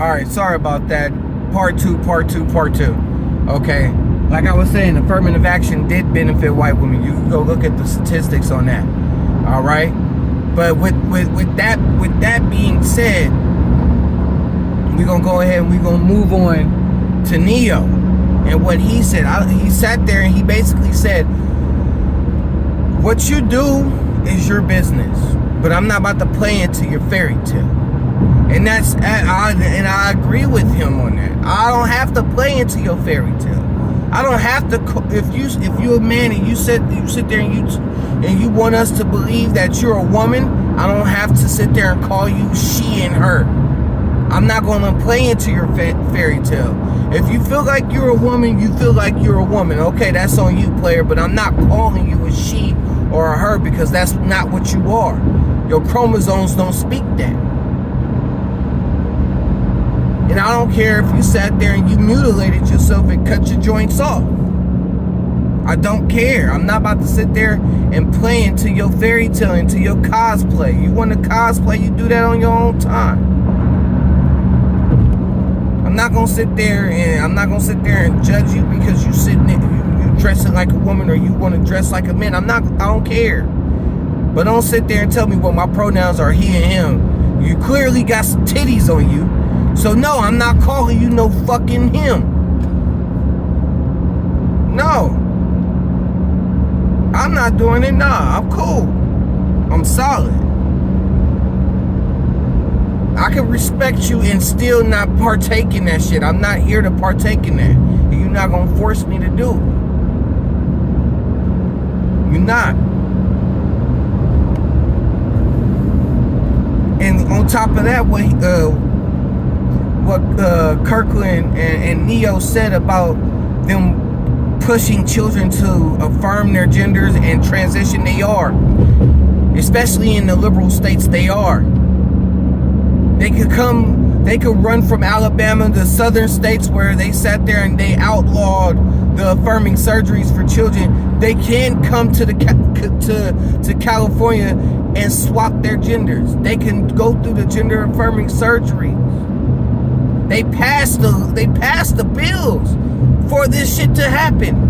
Alright, sorry about that. Part two. Okay. Like I was saying, affirmative action did benefit white women. You can go look at the statistics on that. Alright? But with that being said, we're gonna go ahead and we're gonna move on to Neo and what he said. He sat there and he basically said, what you do is your business, but I'm not about to play into your fairy tale. And I agree with him on that. I don't have to play into your fairy tale. I don't have to. If you're a man and you sit there and you want us to believe that you're a woman, I don't have to sit there and call you she and her. I'm not going to play into your fairy tale. If you feel like you're a woman, you feel like you're a woman. Okay, that's on you, player. But I'm not calling you a she or a her, because that's not what you are. Your chromosomes don't speak that. And I don't care if you sat there and you mutilated yourself and cut your joints off. I don't care. I'm not about to sit there and play into your fairy tale, into your cosplay. You want to cosplay, you do that on your own time. I'm not gonna sit there and judge you because you dressing like a woman or you want to dress like a man. I don't care. But don't sit there and tell me what my pronouns are, he and him. You clearly got some titties on you. So no, I'm not calling you no fucking him. No. I'm not doing it. Nah, I'm cool. I'm solid. I can respect you and still not partake in that shit. I'm not here to partake in that. And you're not gonna force me to do it. You're not. And on top of that, what Kirkland and Neo said about them pushing children to affirm their genders and transition, they are. Especially in the liberal states, they are. They could run from Alabama to southern states where they sat there and they outlawed the affirming surgeries for children. They can come to California and swap their genders. They can go through the gender affirming surgeries. They passed the bills for this shit to happen.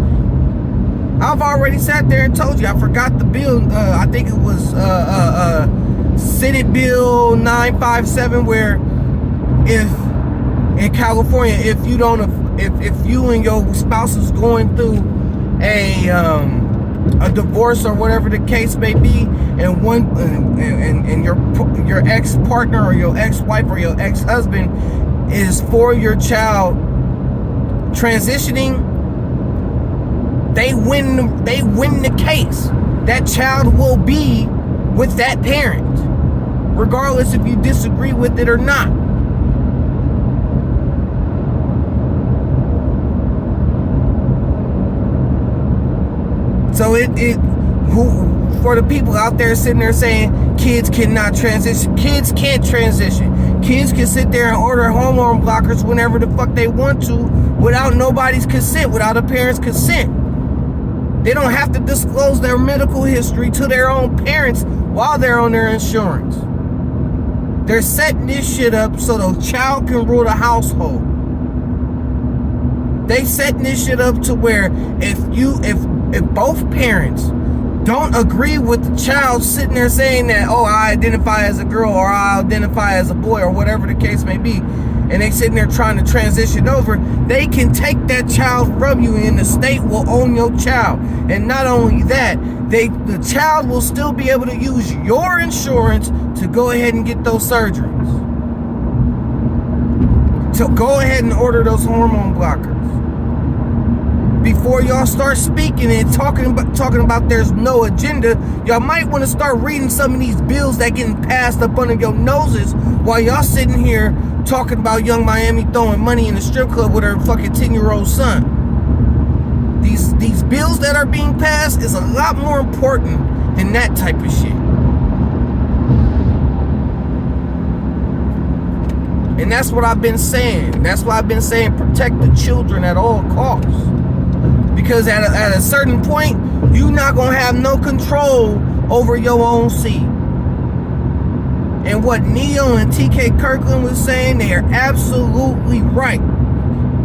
I've already sat there and told you. I forgot the bill. I think it was Senate Bill 957, where if in California, if you and your spouse is going through a divorce or whatever the case may be, and and your ex-partner or your ex-wife or your ex-husband is for your child transitioning, they win the case. That child will be with that parent, regardless if you disagree with it or not. So for the people out there sitting there saying kids cannot transition, kids can't transition. Kids can sit there and order hormone blockers whenever the fuck they want to without nobody's consent, without a parent's consent. They don't have to disclose their medical history to their own parents while they're on their insurance. They're setting this shit up so the child can rule the household. They setting this shit up to where if both parents don't agree with the child sitting there saying that, oh, I identify as a girl or I identify as a boy or whatever the case may be, and they sitting there trying to transition over, they can take that child from you and the state will own your child. And not only that, the child will still be able to use your insurance to go ahead and get those surgeries. So go ahead and order those hormone blockers. Before y'all start speaking and talking about there's no agenda, y'all might want to start reading some of these bills that getting passed up under your noses while y'all sitting here talking about Young Miami throwing money in the strip club with her fucking 10-year-old son. These bills that are being passed is a lot more important than that type of shit. And that's what I've been saying. That's why I've been saying protect the children at all costs. Because at a certain point, you're not going to have no control over your own seed. And what Neo and TK Kirkland was saying, they are absolutely right.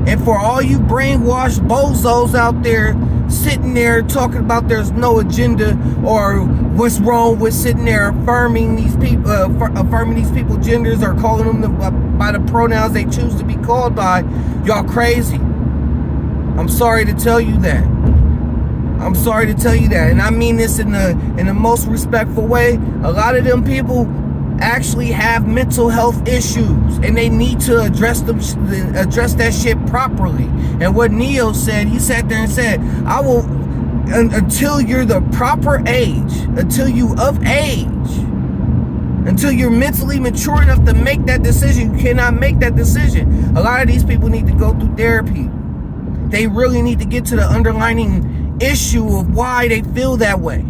And for all you brainwashed bozos out there sitting there talking about there's no agenda or what's wrong with sitting there affirming these people genders or calling them by the pronouns they choose to be called by, y'all crazy. I'm sorry to tell you that. I'm sorry to tell you that. And I mean this in the most respectful way. A lot of them people actually have mental health issues and they need to address that shit properly. And what Neo said, he sat there and said, I will, until you're the proper age, until you're mentally mature enough to make that decision, you cannot make that decision. A lot of these people need to go through therapy. They really need to get to the underlying issue of why they feel that way,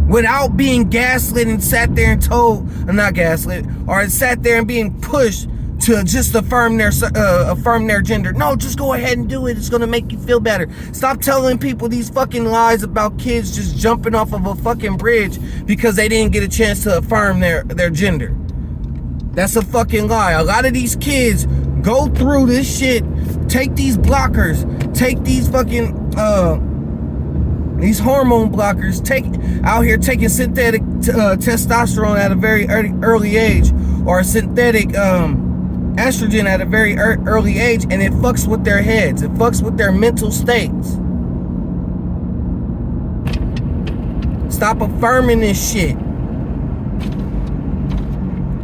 without being gaslit and sat there and told, not gaslit, or sat there and being pushed to just affirm their gender. No, just go ahead and do it. It's gonna make you feel better. Stop telling people these fucking lies about kids just jumping off of a fucking bridge because they didn't get a chance to affirm their gender. That's a fucking lie. A lot of these kids go through this shit, take these blockers, take these fucking these hormone blockers, out here taking synthetic testosterone at a very early age, or synthetic estrogen at a very early age, and it fucks with their heads. It fucks with their mental states. Stop affirming this shit.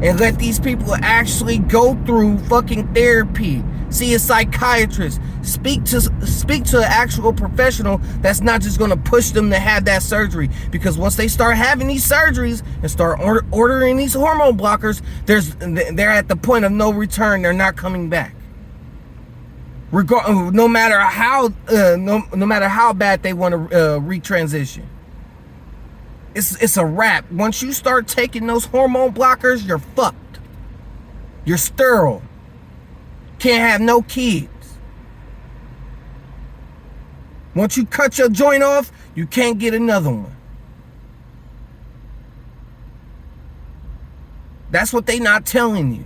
And let these people actually go through fucking therapy. See a psychiatrist. Speak to an actual professional that's not just going to push them to have that surgery. Because once they start having these surgeries and start ordering these hormone blockers, they're at the point of no return. They're not coming back. No matter how bad they want to retransition. It's a wrap. Once you start taking those hormone blockers, you're fucked. You're sterile. Can't have no kids. Once you cut your joint off, you can't get another one. That's what they not telling you.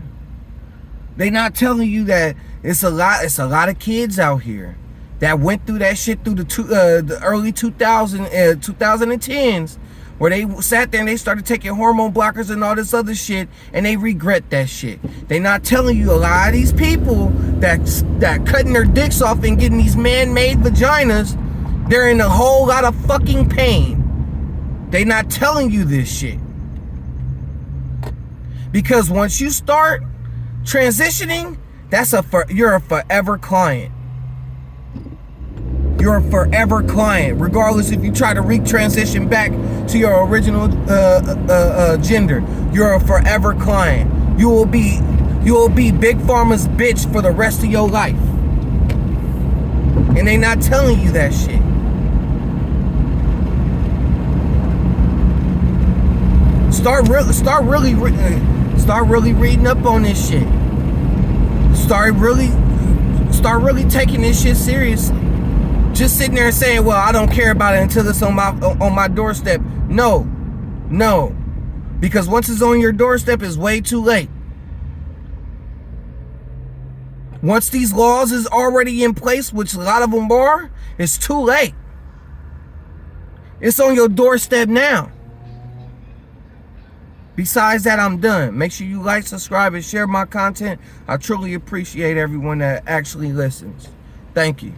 They not telling you that it's a lot of kids out here that went through that shit through the early 2010s, where they sat there and they started taking hormone blockers and all this other shit, and they regret that shit. They not telling you a lot of these people that cutting their dicks off and getting these man-made vaginas, they're in a whole lot of fucking pain. They not telling you this shit. Because once you start transitioning, you're a forever client. You're a forever client, regardless if you try to retransition back to your original gender. You're a forever client. You will be Big Pharma's bitch for the rest of your life. And they not telling you that shit. Start really reading up on this shit. Start really taking this shit seriously. Just sitting there and saying, well, I don't care about it until it's on my doorstep. No. Because once it's on your doorstep, it's way too late. Once these laws is already in place, which a lot of them are, it's too late. It's on your doorstep now. Besides that, I'm done. Make sure you like, subscribe, and share my content. I truly appreciate everyone that actually listens. Thank you.